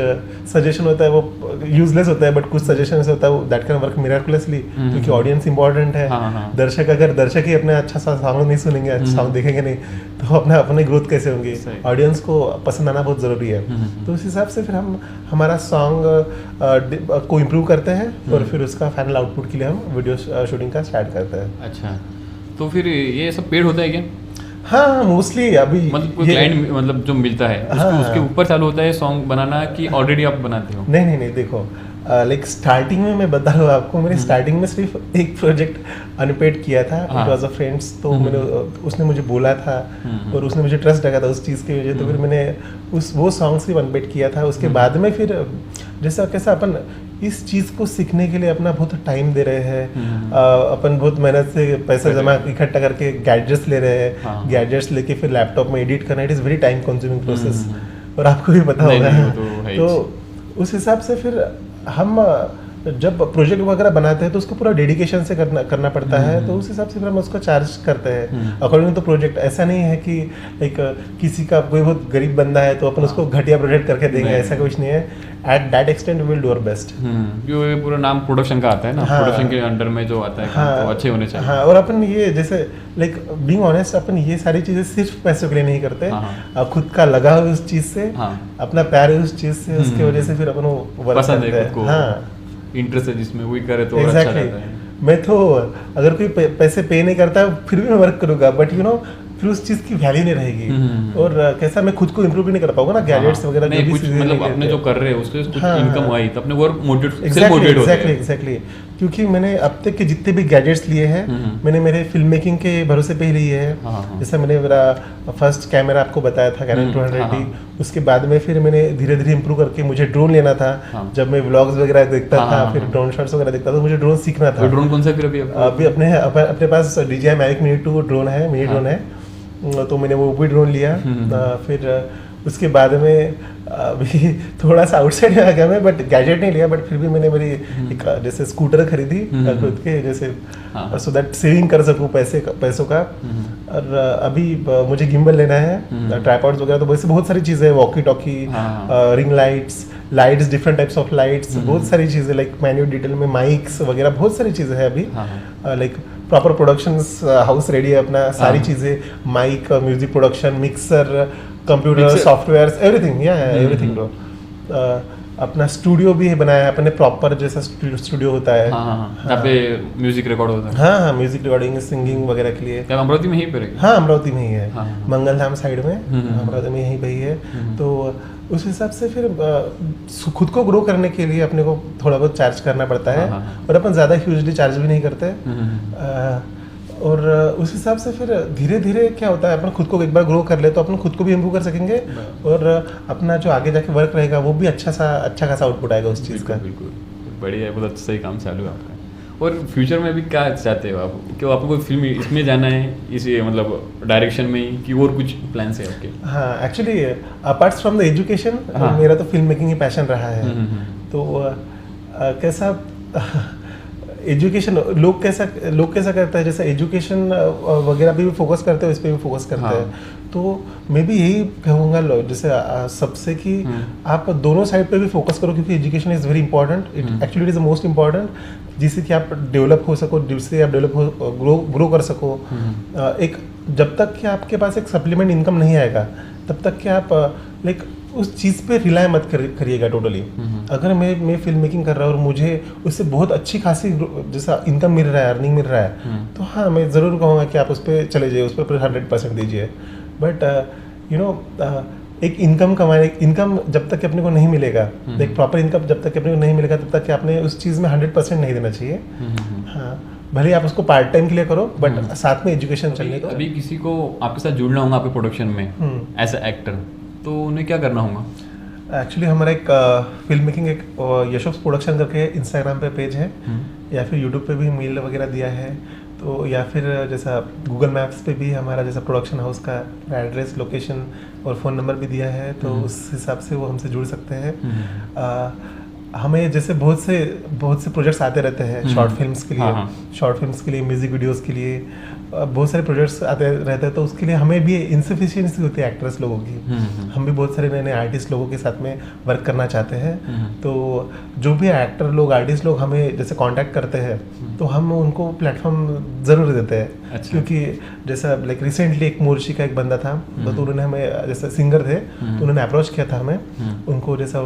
सजेशन होता है वो यूजलेस होता है, बट कुछ सजेशन होता है वो दैट कैन वर्क मिरेकुलसली, क्योंकि ऑडियंस इंपॉर्टेंट है। दर्शक ही अपने अच्छा सा सॉन्ग नहीं सुनेंगे, अच्छा सॉन्ग देखेंगे नहीं, तो अपने ग्रोथ कैसे होंगे? ऑडियंस को पसंद आना बहुत ज़रूरी है। तो उस हिसाब से फिर हम हमारा सॉन्ग को इम्प्रूव करते हैं और फिर उसका फाइनल आउटपुट के लिए हम वीडियो शूटिंग का स्टार्ट करते हैं। अच्छा, तो फिर ये सब पेड होता है क्या? हाँ, मोस्टली अभी मतलब कोई क्लाइंट मतलब जो मिलता है उसके ऊपर चालू होता है सॉन्ग बनाना, कि ऑलरेडी आप बनाते हो? नहीं, देखो लाइक स्टार्टिंग में मैं बता रहा हूँ आपको, मैंने स्टार्टिंग में सिर्फ एक प्रोजेक्ट अनपेड किया था, इट वाज अ फ्रेंड्स। तो मैंने उसने मुझे बोला था और उसने मुझे ट्रस्ट रखा था उस चीज़ की वजह, तो फिर मैंने वो सॉन्ग सिर्फ अनपेड किया था। उसके बाद में फिर जैसा कैसा अपन इस चीज़ को सीखने के लिए अपना बहुत टाइम दे रहे हैं, अपन बहुत मेहनत से पैसा जमा इकट्ठा करके गैजेट्स ले रहे हैं, गैजेट्स लेके फिर लैपटॉप में एडिट करना, it is very time consuming process, और आपको भी पता होगा। तो उस हिसाब से फिर हम जब प्रोजेक्ट वगैरह बनाते हैं तो उसको पूरा डेडिकेशन से करना पड़ता है, तो उस हिसाब से फिर हम उसको चार्ज करते हैं अकॉर्डिंग टू प्रोजेक्ट। ऐसा नहीं है कि एक किसी का कोई बहुत गरीब बंदा है तो अपन उसको घटिया प्रोजेक्ट करके देंगे, ऐसा कुछ नहीं है। At that extent we will do our best. ये पूरा नाम प्रोडक्शन का आता है ना, प्रोडक्शन के अंडर में जो आता है काम, तो अच्छे होने चाहिए। हाँ, और अपन ये जैसे लाइक बीइंग ऑनेस्ट, अपन ये सारी चीजें सिर्फ पैसों के लिए नहीं करते। खुद का लगाव है उस चीज से, अपना प्यार है उस चीज से, उसकी वजह से फिर अपन वो वर्क पसंद करते है खुद को, हाँ इंटरेस्ट है जिसमें वही करे तो अच्छा रहता है। मैं तो अगर कोई पैसे पे नहीं करता फिर भी मैं वर्क करूंगा, बट यू नो फिर उस चीज की वैल्यू नहीं रहेगी। और कैसा मैं खुद को इम्प्रूव भी नहीं कर पाऊंगा ना, गैजेट्स वगैरह नहीं, कुछ मतलब अपने जो कर रहे हैं उससे कुछ इनकम आई तो अपने वर्क मोटिवेट होते हैं। एग्जैक्टली, क्योंकि मैंने अब तक के जितने भी गैजेट्स लिए हैं मैंने मेरे फिल्म मेकिंग के भरोसे पे ही लिए हैं। जैसे मैंने मेरा फर्स्ट कैमरा आपको बताया था कैनन 200D, उसके बाद में फिर मैंने धीरे धीरे इंप्रूव करके मुझे ड्रोन लेना था। जब मैं व्लॉग्स वगैरह देखता था, फिर ड्रोन शॉट्स वगैरह देखता था, मुझे ड्रोन सीखना था। ड्रोन कौन सा फिर अभी अपने पास DJI Mavic Mini 2 ड्रोन है, मिनी ड्रोन है, तो मैंने वो भी ड्रोन लिया। फिर उसके बाद में अभी थोड़ा सा आउटसाइड आ गया मैं, बट गैजेट नहीं लिया, बट फिर भी मैंने मेरी एक जैसे स्कूटर खरीदी खुद के, जैसे सो दैट सेविंग कर सकूं पैसों का। और अभी मुझे गिम्बल लेना है, ट्राइपॉड्स वगैरह, तो वैसे बहुत सारी चीज़ें, walkie talkie, ring lights, different types of lights, बहुत सारी चीज़ें, लाइक मैन्यूअल डिटेल में माइक्स वगैरह, बहुत सारी चीज़ें हैं अभी। Like proper productions house ready है अपना, सारी चीज़ें, mic, music production, mixer, computer, software, everything, everything bro. अपना स्टूडियो भी बनाया है अपने, प्रॉपर जैसा स्टूडियो होता है, यहाँ पे म्यूजिक रिकॉर्ड होता है। हाँ, म्यूजिक रिकॉर्डिंग, सिंगिंग वगैरह के लिए। क्या अमरावती में ही पे? हाँ, अमरावती में ही है, मंगलधाम साइड में, अमरावती में यहीं पे ही है। तो उस हिसाब से फिर खुद को ग्रो करने के लिए अपने को थोड़ा बहुत चार्ज करना पड़ता है, और अपन ज़्यादा ह्यूजली चार्ज भी नहीं करते। और उस हिसाब से फिर धीरे धीरे क्या होता है, अपन खुद को एक बार ग्रो कर ले तो अपन खुद को भी इम्प्रूव कर सकेंगे, और अपना जो आगे जाके वर्क रहेगा वो भी अच्छा खासा आउटपुट आएगा उस चीज़ का। बिल्कुल बढ़िया है, बहुत सही काम चालू है आपका। और फ्यूचर में भी क्या चाहते हो आप? क्यों आपको कोई फिल्म इसमें जाना है, इसी मतलब डायरेक्शन में ही, कि और कुछ प्लान्स है आपके? हाँ, actually apart from the education मेरा तो फिल्म मेकिंग ही पैशन रहा है। तो कैसा एजुकेशन लोग कैसा करता है, जैसे एजुकेशन वगैरह पे भी फोकस करते हैं, इस पे भी फोकस करते हैं। तो मैं भी यही कहूँगा जैसे सबसे कि आप दोनों साइड पे भी फोकस करो, क्योंकि education is very important, actually it is the most important, जिससे कि आप डेवलप हो सको, जिससे आप ग्रो कर सको। एक जब तक कि आपके पास एक सप्लीमेंट इनकम नहीं आएगा तब तक कि आप लाइक उस चीज़ पे रिलाय मत करिएगा टोटली। अगर मैं फिल्म मेकिंग कर रहा हूँ और मुझे उससे बहुत अच्छी खासी जैसा इनकम मिल रहा है, अर्निंग मिल रहा है, तो हाँ मैं ज़रूर कहूँगा कि आप उस पर चले जाइए, उस पर 100% दीजिए। बट यू नो एक इनकम जब तक अपने को नहीं मिलेगा, एक प्रॉपर इनकम जब तक अपने को नहीं मिलेगा, तब तक आपने उस चीज़ में 100% नहीं देना चाहिए। हाँ, भले आप उसको पार्ट टाइम के लिए करो, बट साथ में एजुकेशन चलने का। अभी किसी को आपके साथ जुड़ना होगा आपके प्रोडक्शन में एज ए एक्टर, तो उन्हें क्या करना होगा? एक्चुअली हमारा एक फिल्म मेकिंग एक यशोप्स प्रोडक्शन करके इंस्टाग्राम पे पेज है, या फिर यूट्यूब पे भी मेल वगैरह दिया है, तो या फिर जैसा गूगल मैप्स पे भी हमारा जैसा प्रोडक्शन हाउस का एड्रेस, लोकेशन और फ़ोन नंबर भी दिया है, तो उस हिसाब से वो हमसे जुड़ सकते हैं। हमें जैसे बहुत से प्रोजेक्ट्स आते रहते हैं शॉर्ट फिल्म्स के लिए, म्यूजिक वीडियोस के लिए, बहुत सारे प्रोजेक्ट्स आते रहते हैं, तो उसके लिए हमें भी इनसफिशिएंसी होती है एक्ट्रेस लोगों की। हम भी बहुत सारे नए आर्टिस्ट लोगों के साथ में वर्क करना चाहते हैं, तो जो भी एक्टर लोग, आर्टिस्ट लोग हमें जैसे कांटेक्ट करते हैं, तो हम उनको प्लेटफॉर्म ज़रूर देते हैं। अच्छा। क्योंकि जैसा लाइक रिसेंटली एक मोर्शी का एक बंदा था, तो उन्होंने हमें, जैसे सिंगर थे, तो उन्होंने अप्रोच किया था हमें, उनको जैसा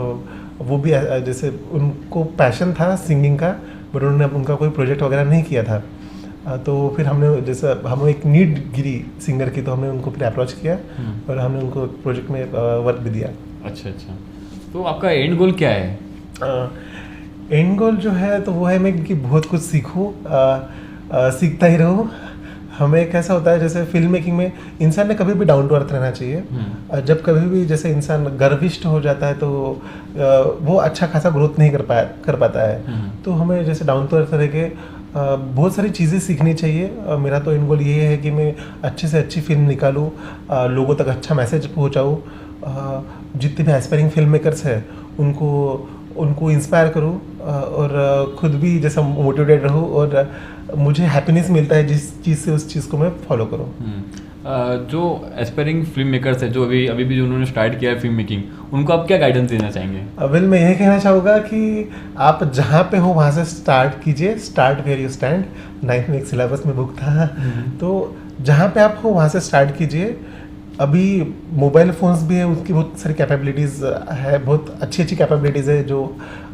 वो भी जैसे उनको पैशन था सिंगिंग का, बट उन्होंने उनका कोई प्रोजेक्ट वगैरह नहीं किया था, तो फिर हमने जैसा हमें एक नीड गिरी सिंगर की, तो हमने उनको फिर अप्रोच किया और हमने उनको प्रोजेक्ट में वर्क भी दिया। अच्छा, तो आपका एंड गोल क्या है? एंड गोल जो है तो वो है मैं कि बहुत कुछ सीखूं, सीखता ही रहूं। हमें कैसा होता है, जैसे फिल्म मेकिंग में इंसान ने कभी भी डाउन टू अर्थ रहना चाहिए। जब कभी भी जैसे इंसान गर्विष्ठ हो जाता है तो वो अच्छा खासा ग्रोथ नहीं कर पाता है। तो हमें जैसे डाउन टू अर्थ रह के बहुत सारी चीज़ें सीखनी चाहिए। मेरा तो एंड गोल ये है कि मैं अच्छे से अच्छी फिल्म निकालूँ, लोगों तक अच्छा मैसेज पहुँचाऊँ, जितने भी एस्पायरिंग फिल्म मेकर्स हैं उनको इंस्पायर करूँ, और खुद भी जैसा मोटिवेटेड रहूँ, और मुझे हैप्पीनेस मिलता है जिस चीज़ से उस चीज़ को मैं फॉलो करूँ। जो एस्पायरिंग फिल्म मेकर्स है, जो अभी भी जो उन्होंने स्टार्ट किया है फिल्म मेकिंग, उनको आप क्या गाइडेंस देना चाहेंगे? वेल मैं यही कहना चाहूँगा कि आप जहाँ पे हो वहाँ से स्टार्ट कीजिए, start where you stand. 9th में एक सिलेबस में बुक था, तो जहाँ पे आप हो वहाँ से स्टार्ट कीजिए। अभी मोबाइल फ़ोन्स भी है, उसकी बहुत सारी कैपेबिलिटीज़ है, बहुत अच्छी अच्छी कैपेबिलिटीज़ है जो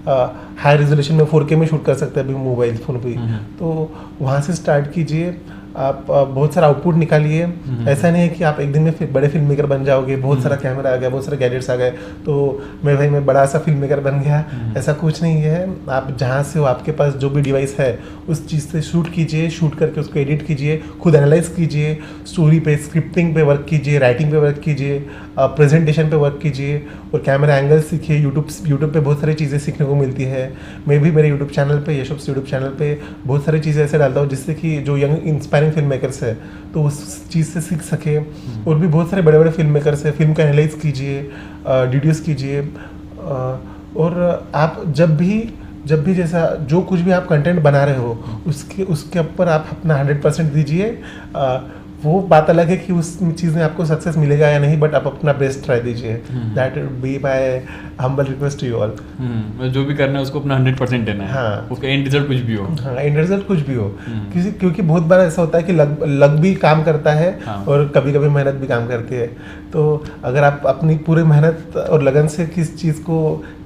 हाई रेजोल्यूशन में 4K में शूट कर सकते हैं अभी मोबाइल फ़ोन भी। तो वहाँ से स्टार्ट कीजिए, आप बहुत सारा आउटपुट निकालिए। ऐसा नहीं है कि आप एक दिन में फिर बड़े फिल्म मेकर बन जाओगे, बहुत सारा कैमरा आ गया, बहुत सारे गैजेट्स आ गए तो मैं बड़ा सा फिल्म मेकर बन गया। ऐसा कुछ नहीं है। आप जहाँ से हो, आपके पास जो भी डिवाइस है उस चीज़ से शूट कीजिए, शूट करके उसको एडिट कीजिए, खुद एनालाइज कीजिए, स्टोरी पे, स्क्रिप्टिंग पे वर्क कीजिए, राइटिंग पे वर्क कीजिए, प्रेजेंटेशन पे वर्क कीजिए और कैमरा एंगल सीखिए। यूट्यूब पे बहुत सारी चीज़ें सीखने को मिलती है। मैं भी मेरे यूट्यूब चैनल पे, यशोप्स यूट्यूब चैनल पे बहुत सारी चीज़ें ऐसे डालता हूँ जिससे कि जो यंग इंस्पायरिंग फिल्म मेकर्स है तो उस चीज़ से सीख सके। और भी बहुत सारे बड़े बड़े फिल्म मेकर्स है, फिल्म को एनालाइज कीजिए, डिड्यूस कीजिए। और आप जब भी जैसा जो कुछ भी आप कंटेंट बना रहे हो उसके ऊपर आप अपना 100% दीजिए। वो बात अलग है कि उस चीज़ में आपको सक्सेस मिलेगा या नहीं, बट आप अपना बेस्ट ट्राई दीजिए। That would be my humble request to you all. जो भी करना है उसको अपना 100% देना है। हाँ, उसका एंड रिजल्ट कुछ भी हो। हाँ, एंड रिजल्ट कुछ भी हो। क्योंकि बहुत बार ऐसा होता है कि लग भी काम करता है। हाँ। और कभी कभी मेहनत भी काम करती है। तो अगर आप अपनी पूरी मेहनत और लगन से किस चीज़ को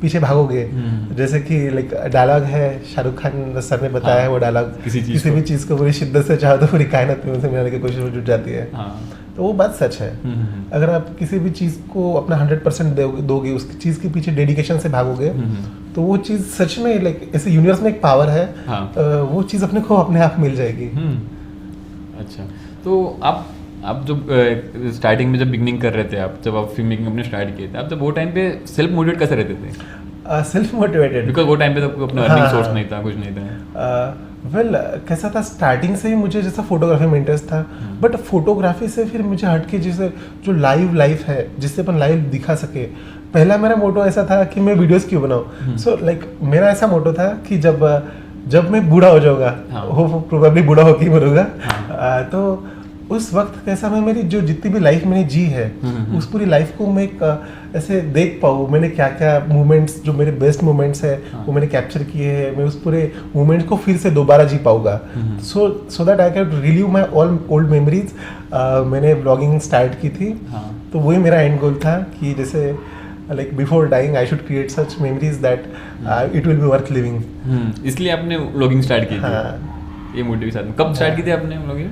पीछे भागोगे, जैसे कि लाइक डायलॉग है, शाहरुख खान सर ने बताया है वो डायलॉग, किसी भी चीज़ को पूरी शिद्दत से चाहो तो पूरी कायनात में उनसे मिलाने की कोशिश में जुट जाती है। तो वो बात सच है। अगर आप किसी भी चीज़ को अपना 100% दोगे, उसकी चीज़ के पीछे डेडिकेशन से भागोगे तो वो चीज़ सच में लाइक ऐसे यूनिवर्स में एक पावर है। वो चीज़ अपने आप मिल जाएगी। अच्छा, तो आप जब स्टार्टिंग में जब बिगनिंग कर रहे थे, जब आप फिल्म मेकिंग अपने स्टार्ट किए थे, आप जब वो टाइम पे सेल्फ मोटिवेट कैसे रहते थे? सेल्फ मोटिवेटेड बिकॉज वो टाइम पे तो अपना अर्निंग सोर्स नहीं था, कुछ नहीं था। वेल कैसा था, स्टार्टिंग से ही मुझे जैसा फोटोग्राफी में इंटरेस्ट था, बट फोटोग्राफी से फिर मुझे हटके जैसे जो लाइफ है जिससे अपन लाइव दिखा सके, पहला मेरा मोटो ऐसा था कि मैं वीडियोस क्यों बनाऊँ। सो लाइक मेरा ऐसा मोटो था कि जब मैं बूढ़ा हो जाऊँगा, वो प्रोबेबली बूढ़ा होकर ही मरूंगा, तो उस वक्त कैसा मैं मेरी जो जितनी भी लाइफ मैंने जी है उस पूरी लाइफ को मैं ऐसे देख पाऊँ, मैंने क्या क्या मूवमेंट्स, जो मेरे बेस्ट मूवमेंट्स है वो मैंने कैप्चर किए हैं, मैं उस पूरे मूवमेंट को फिर से दोबारा जी पाऊँगा। So that I can relieve my all old memories. मैंने ब्लॉगिंग स्टार्ट की थी, तो वही मेरा एंड गोल था कि जैसे like before dying I should create such memories that it will be worth living. इसलिए आपने ब्लॉगिंग स्टार्ट की थी? ये मोटिव के साथ में कब स्टार्ट की थी आपने ब्लॉगिंग?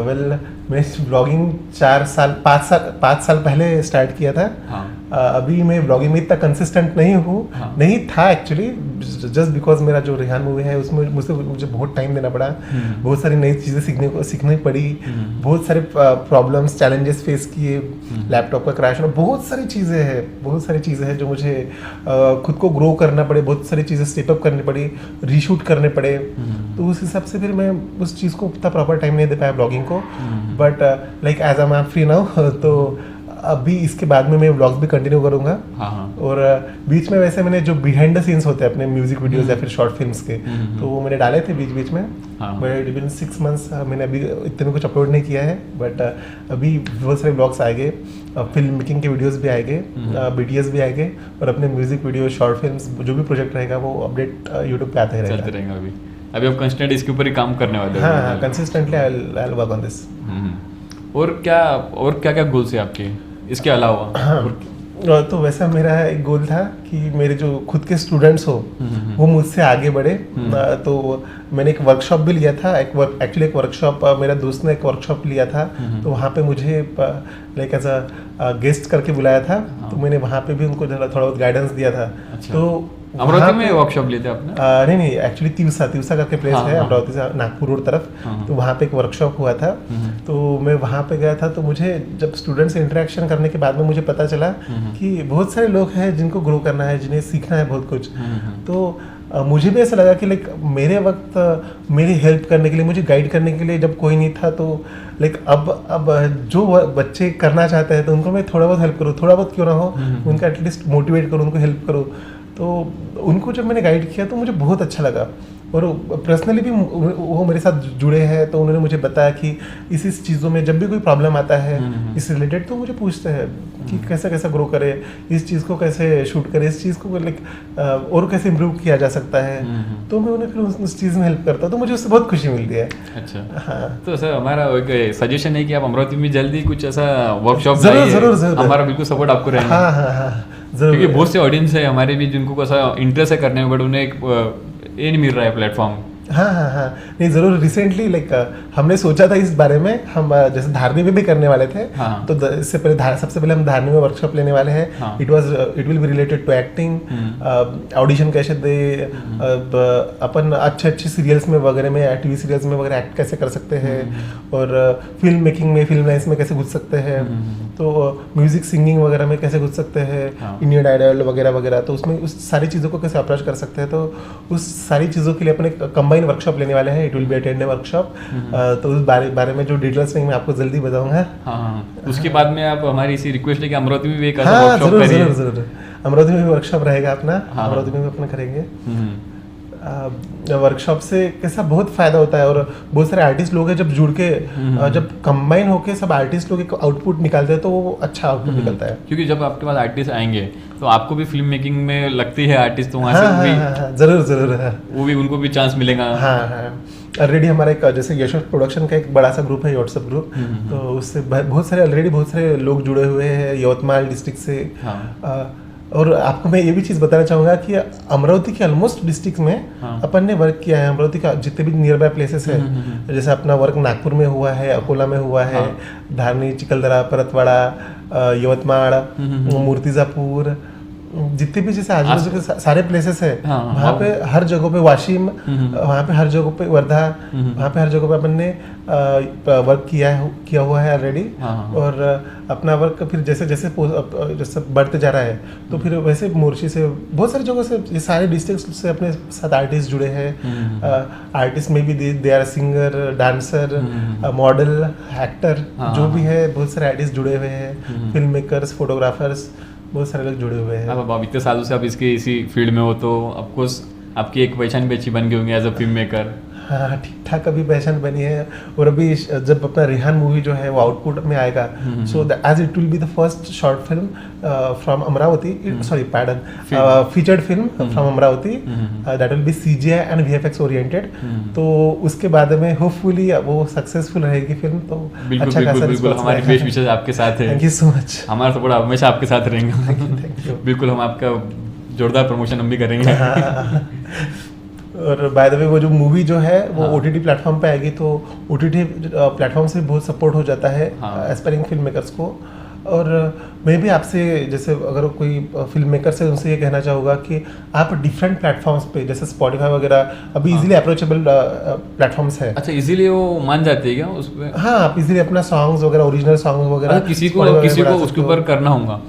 वेल मैं ब्लॉगिंग 5 साल पहले स्टार्ट किया था। अभी मैं ब्लॉगिंग में इतना कंसिस्टेंट नहीं हूँ, नहीं था एक्चुअली, जस्ट बिकॉज मेरा जो रेहान मूवी है उसमें मुझे बहुत टाइम देना पड़ा, बहुत सारी नई चीज़ें सीखनी पड़ी, बहुत सारे प्रॉब्लम्स चैलेंजेस फेस किए, लैपटॉप का क्रैश होना, बहुत सारी चीज़ें हैं जो मुझे खुद को ग्रो करना पड़े, बहुत सारी चीज़ें स्टेपअप करनी पड़ी, रीशूट करने पड़े। तो उस हिसाब से फिर मैं उस चीज़ को उतना प्रॉपर टाइम नहीं दे पाया ब्लॉगिंग को। But like as I am free now, तो अभी इसके बाद में मैं व्लॉग्स भी कंटिन्यू करूंगा। और बीच में वैसे मैंने जो बिहाइंड द सीन्स होते हैं अपने म्यूजिक वीडियोस या फिर शॉर्ट फिल्म्स के, तो वो मैंने डाले थे बीच में। बट विद इन 6 months मैंने अभी इतने में कुछ अपलोड नहीं किया है, बट अभी बहुत सारे व्लॉग्स आएंगे, फिल्म मेकिंग के वीडियोस भी आएंगे, बीटीएस भी आएंगे, और अपने म्यूजिक वीडियो, शॉर्ट फिल्म्स, जो भी प्रोजेक्ट रहेगा वो अपडेट यूट्यूब पे आते रहेगा। अभी आप कंस्टेंट इसके ऊपर ही काम करने वाले हो? हाँ, consistently I will work on this. और क्या गोल्स है आपके इसके अलावा? हाँ, तो वैसा मेरा एक गोल था कि मेरे जो खुद के स्टूडेंट्स हो वो मुझसे आगे बढ़े। तो मैंने एक वर्कशॉप भी लिया था, एक्चुअली एक वर्कशॉप मेरा दोस्त ने एक वर्कशॉप लिया था, तो वहाँ पे मुझे लाइक एज अ गेस्ट करके बुलाया था। तो मैंने वहाँ पे भी उनको थोड़ा बहुत गाइडेंस दिया था। तो अमरावती में वर्कशॉप लिए थे आपने? नहीं, एक्चुअली तिवसा करके प्लेस है अमरावती से नागपुर रोड तरफ। तो वहाँ पे एक वर्कशॉप हुआ था, तो मैं वहाँ पे गया था। तो मुझे जब स्टूडेंट से इंटरेक्शन करने के बाद में मुझे पता चला कि बहुत सारे लोग हैं जिनको ग्रो करना है, जिन्हें सीखना है बहुत कुछ। तो मुझे भी ऐसा लगा कि लाइक मेरे वक्त मेरी हेल्प करने के लिए, मुझे गाइड करने के लिए जब कोई नहीं था, तो लाइक अब जो बच्चे करना चाहते हैं तो उनको मैं थोड़ा बहुत हेल्प करूँ, थोड़ा बहुत क्यों ना हो, उनका एटलीस्ट मोटिवेट करूँ, उनको हेल्प करूँ। तो उनको जब मैंने गाइड किया तो मुझे बहुत अच्छा लगा। और पर्सनली भी वो मेरे साथ जुड़े हैं, तो उन्होंने मुझे बताया कि इस चीज़ों में जब भी कोई प्रॉब्लम आता है इस रिलेटेड, तो मुझे पूछते हैं कि कैसा कैसा ग्रो करे, इस चीज़ को कैसे शूट करे, इस चीज़ को लाइक और कैसे इम्प्रूव किया जा सकता है। तो मैं उन्हें फिर उस चीज़ में हेल्प करता हूँ, तो मुझे उससे बहुत खुशी मिलती है। अच्छा, हाँ। तो सर हमारा एक सजेशन है कि आप अमरावती में जल्दी कुछ ऐसा वर्कशॉप जरूर हमारा बिल्कुल सपोर्ट आपको रहेगा। हाँ जरूर, क्योंकि बहुत से ऑडियंस है हमारे भी जिनको ऐसा इंटरेस्ट है करने में, बट उन्हें एक ये नहीं मिल रहा है प्लेटफॉर्म। हाँ नहीं ज़रूर। रिसेंटली लाइक हमने सोचा था इस बारे में, हम जैसे धारनी में भी करने वाले थे। हाँ। तो इससे पहले सबसे पहले हम धारनी में वर्कशॉप लेने वाले हैं। हाँ। It will be related to acting, audition कैसे दे, अपन अच्छे सीरियल्स में वगैरह में, टीवी सीरियल्स में वगैरह एक्ट कैसे कर सकते हैं, और फिल्म मेकिंग में, फिल्म लाइन्स में कैसे घुस सकते हैं, तो म्यूजिक सिंगिंग वगैरह में कैसे घुस सकते हैं, इंडियन आइडल वगैरह वगैरह, तो उसमें उस सारी चीज़ों को कैसे अप्रोच कर सकते हैं। तो उस सारी चीज़ों के लिए अपने कंबाइन वर्कशॉप लेने वाले हैं। It will be a 10 day workshop. तो उस बारे में जो डिटेल्स मैं आपको जल्दी बताऊंगा। हाँ, उसके बाद में आप हमारी इसी रिक्वेस्ट है कि अमरावती में भी एक हाँ, वर्कशॉप करिए। जरूर अमरावती में भी वर्कशॉप रहेगा अपना। हाँ। अमरावती में भी अपना करेंगे। वर्कशॉप से कैसा बहुत फायदा होता है, और बहुत सारे आर्टिस्ट लोग हैं जब जुड़ के जब कंबाइन होके सब आर्टिस्ट लोग एक आउटपुट निकालते हैं, तो वो अच्छा आउटपुट निकलता है। क्योंकि जब आपके पास आर्टिस्ट आएंगे तो आपको भी फिल्म मेकिंग में लगती है आर्टिस्ट, तो वहाँ से भी जरूर वो भी उनको भी चांस मिलेगा। हाँ ऑलरेडी हमारा एक जैसे यशोश प्रोडक्शन का एक बड़ा सा ग्रुप है, व्हाट्सएप ग्रुप। तो उससे बहुत सारे लोग जुड़े हुए हैं यवतमाल डिस्ट्रिक्ट से। और आपको मैं ये भी चीज़ बताना चाहूँगा कि अमरावती के ऑलमोस्ट डिस्ट्रिक्ट में अपन ने वर्क किया है। अमरावती का जितने भी नियर बाय प्लेसेस है, जैसे अपना वर्क नागपुर में हुआ है, अकोला में हुआ है, धारनी, चिखलदरा, परतवाड़ा, यवतमाड़, मूर्तिजापुर, जितने भी जैसे आजू बाजू के सारे प्लेसेस है, वहाँ पे हर जगह पे वाशिम, वहाँ पे हर जगह पे वर्धा, वहाँ पे हर जगह पे अपन ने वर्क किया हुआ है ऑलरेडी। और अपना वर्क फिर जैसे बढ़ते जा रहा है, तो फिर वैसे मोर्शी से बहुत सारी जगह से, ये सारे डिस्ट्रिक्ट से अपने साथ आर्टिस्ट जुड़े हैं। आर्टिस्ट में भी they are singer, dancer, model, actor, जो भी है, बहुत सारे आर्टिस्ट जुड़े हुए हैं, फिल्म मेकर्स, फोटोग्राफर्स, बहुत सारे लोग जुड़े हुए हैं। अब इतने सालों से आप इसी फील्ड में हो, तो आपको आपकी एक पहचान भी अच्छी बन गई होंगी एज अ फिल्म मेकर। हाँ, ठीक ठाक अभी पहचान बनी है। और अभी जब अपना रेहान मूवी जो है वो आउटपुट में आएगा, so as it will be the first short film from Amravati, sorry pardon, featured film from Amravati, that will be CGI and VFX oriented. तो उसके बाद में होपफुली वो सक्सेसफुल रहेगी फिल्म। तो अच्छा खासा बिल्कुल हमारी बेस्ट विशेष आपके साथ है। Thank you so much. हमारा सपोर्ट हमेशा आपके साथ रहेगा। Thank you. बिल्कुल, हम आपका जोरदार प्रमोशन हम भी करेंगे। और बाय द वे वो जो मूवी जो है वो OTT प्लेटफॉर्म पे आएगी, तो OTT प्लेटफॉर्म से बहुत सपोर्ट हो जाता है एस्पायरिंग फिल्म मेकर्स को। और मैं भी आपसे, जैसे अगर कोई फिल्म मेकर से, उनसे ये कहना चाहूँगा कि आप डिफरेंट प्लेटफॉर्म्स पे, जैसे स्पॉटिफाई वगैरह अभी इजीली अप्रोचेबल प्लेटफॉर्म्स है। अच्छा, इजीली वो मान जाते हैं क्या उस पे? हाँ, आप इजीली अपना सॉन्ग्स वगैरह, ओरिजिनल सॉन्ग्स वगैरह किसी को उसके ऊपर करना होगा,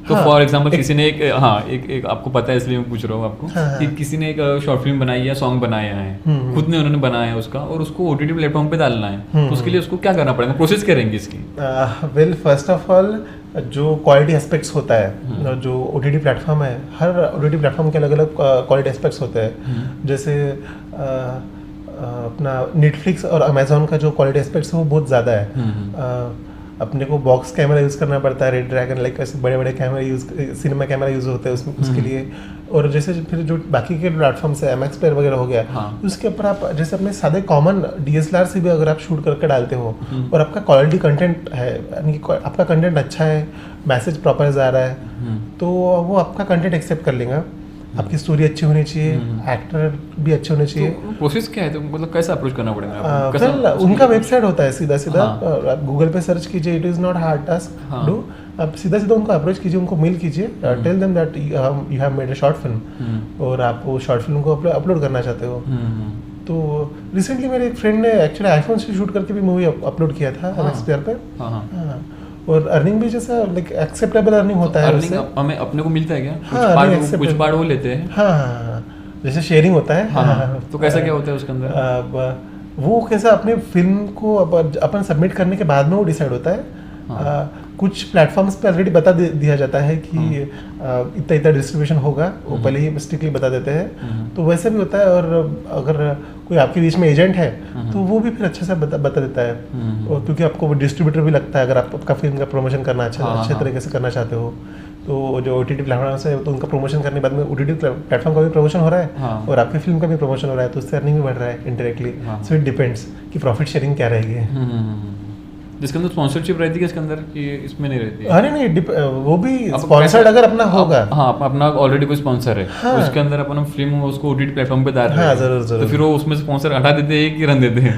तो फॉर एग्जांपल किसी ने एक आपको पता है इसलिए मैं पूछ रहा हूँ आपको कि किसी ने एक शॉर्ट फिल्म बनाई या सॉन्ग बनाया है, खुद ने उन्होंने बनाया है उसका, और उसको OTT प्लेटफॉर्म पे डालना है, तो उसके लिए उसको क्या करना पड़ेगा, प्रोसेस करेंगे इसकी? वेल, फर्स्ट ऑफ ऑल जो क्वालिटी एस्पेक्ट्स होता है, जो OTT प्लेटफॉर्म है, हर OTT प्लेटफॉर्म के अलग अलग क्वालिटी एस्पेक्ट्स होते हैं। जैसे अपना नेटफ्लिक्स और अमेजोन का जो क्वालिटी एस्पेक्ट्स है वो बहुत ज़्यादा है। अपने को बॉक्स कैमरा यूज़ करना पड़ता है, रेड ड्रैगन लाइक ऐसे बड़े बड़े कैमरे सिनेमा कैमरा यूज़ होते हैं उसके लिए। और जैसे फिर जो बाकी के प्लेटफॉर्म्स है, MX प्लेयर वगैरह हो गया, उसके ऊपर आप जैसे अपने सादे कॉमन DSLR से भी अगर आप शूट करके डालते हो और आपका क्वालिटी कंटेंट है, यानी कि आपका कंटेंट अच्छा है, मैसेज प्रॉपर जा रहा है, तो वो आपका कंटेंट एक्सेप्ट कर लेगा। आपकी स्टोरी अच्छी होनी चाहिए, एक्टर भी अच्छे होने चाहिए। तो प्रोसेस क्या है, तो मतलब कैसे अप्रोच करना पड़ेगा? उनका वेबसाइट होता है, सीधा आप गूगल पे सर्च कीजिए, it is not hard task do. आप सीधा उनको अप्रोच कीजिए, उनको मेल कीजिए, tell them that you have made a short film और आप वो शॉर्ट फिल्म को अपलोड करना चाहते हो। तो रिसेंटली मेरे एक फ्रेंड ने एक्चुअली आईफोन से शूट करके भी मूवी अपलोड किया था MX प्लेयर पे। और अर्निंग भी जैसा लाइक एक्सेप्टेबल अर्निंग होता है उससे। हमें अपने को मिलता है क्या? कुछ पार्ट वो लेते हैं। हाँ, जैसे शेयरिंग होता है। तो कैसा क्या होता है उसके अंदर? वो कैसा अपने फिल्म को अपन सबमिट करने के बाद में वो डिसाइड होता है। कुछ प्लेटफॉर्म्स पे ऑलरेडी बता दिया जाता है कि इतना इतना डिस्ट्रीब्यूशन होगा, वो पहले ही स्ट्रिक्टली बता देते हैं। तो वैसे भी होता है, और अगर कोई आपके बीच में एजेंट है तो वो भी फिर अच्छे से बता देता है, और क्योंकि आपको डिस्ट्रीब्यूटर भी लगता है अगर आप आपका फिल्म का प्रमोशन करना अच्छे तरीके से करना चाहते हो। तो जो OTT प्लेटफॉर्म्स है तो उनका प्रमोशन करने के बाद में OTT प्लेटफॉर्म का भी प्रमोशन हो रहा है और आपकी फिल्म का भी प्रमोशन हो रहा है, तो उससे अर्निंग भी बढ़ रहा है इनडायरेक्टली। सो इट डिपेंड्स कि प्रॉफिट शेयरिंग क्या रहेगी। जिसके अंदर स्पॉन्सरशिप रहती है, इसके अंदर कि इसमें नहीं रहती है? अरे नहीं, वो भी स्पॉन्सर्ड अगर अपना होगा। हाँ, अपना ऑलरेडी कोई स्पॉन्सर है, हाँ, उसके अंदर अपन फिल्म उसको OTT प्लेटफॉर्म पे डाल रहे हैं। हाँ, जरूर जरूर। तो फिर वो उसमें स्पॉन्सर हटा देते हैं कि रन देते हैं?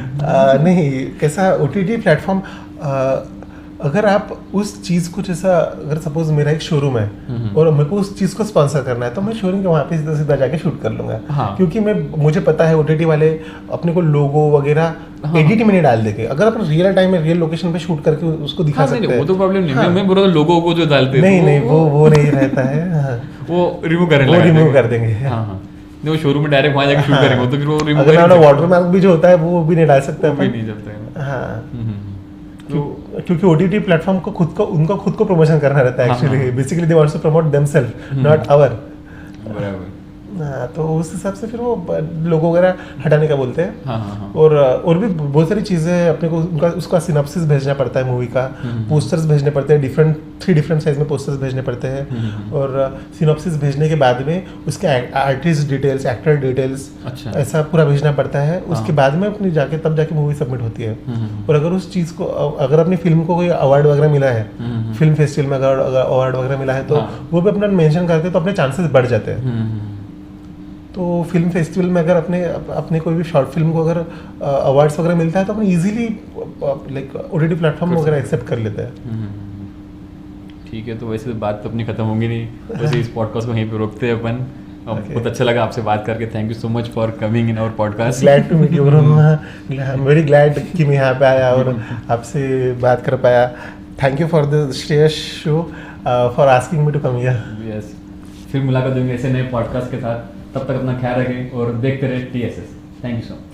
नहीं, कैसा OTT प्लेटफॉर्म, अगर आप उस चीज़ को, जैसा अगर सपोज मेरा एक शोरूम है और मेरे को उस चीज़ को स्पॉन्सर करना है, तो मैं शोरूम के वहाँ पे सीधा सीधा जाके शूट कर लूँगा। हाँ। क्योंकि मुझे पता है OTT वाले अपने को लोगो वगैरह एडिट में नहीं डाल देंगे। अगर अपन रियल टाइम में रियल लोकेशन पे शूट करके उसको दिखा सकते हैं, वो तो प्रॉब्लम नहीं। मैं बोल रहा था लोगो को जो डालते हैं, नहीं वो नहीं रहता है। वो रिमूव कर देंगे। वो शोरूम में डायरेक्ट वहाँ जाके शूट करेंगे, तो फिर वो रिमूव करेंगे। वाटरमार्क भी जो होता है वो भी नहीं डाल सकते अपन, नहीं चलता है। हाँ, क्योंकि OTT प्लेटफॉर्म को उनको खुद को प्रमोशन करना रहता है actually. Basically they wants to promote themself, not our. बराबर। हाँ, तो उस हिसाब से फिर वो लोगो वगैरह हटाने का बोलते हैं। हाँ। और भी बहुत सारी चीज़ें अपने को उसका सिनॉप्सिस भेजना पड़ता है मूवी का, पोस्टर्स भेजने पड़ते हैं, 3 डिफरेंट साइज में पोस्टर्स भेजने पड़ते हैं, और सिनॉप्सिस भेजने के बाद में उसके आर्टिस्ट डिटेल्स, एक्टर डिटेल्स, ऐसा पूरा भेजना पड़ता है। उसके बाद में अपनी तब जाके मूवी सबमिट होती है। और अगर उस चीज़ को, अगर अपनी फिल्म को कोई अवार्ड वगैरह मिला है, फिल्म फेस्टिवल में अगर अवार्ड वगैरह मिला है, तो वो भी अपना मेंशन करते हैं, तो अपने चांसेस बढ़ जाते हैं। तो फिल्म फेस्टिवल में अगर अपने कोई भी शॉर्ट फिल्म को अगर अवार्ड्स वगैरह मिलता है, तो अपन इजीली लाइक OTT प्लेटफॉर्म वगैरह एक्सेप्ट कर लेते हैं। ठीक है, तो वैसे बात तो अपनी खत्म होगी नहीं, वैसे इस पॉडकास्ट को यहीं पे रोकते हैं अपन। बहुत अच्छा लगा आपसे बात करके। Thank you so much for coming in our podcast. Glad to meet you bro. I am very glad कि मैं यहाँ पे आया और आपसे बात कर पाया। Thank you for the Shreyas show, for asking me to come here. Yes, फिर मुलाकात होंगे ऐसे नए पॉडकास्ट के साथ। तब तक अपना ख्याल रखें और देखते रहे TSS। Thank you so much.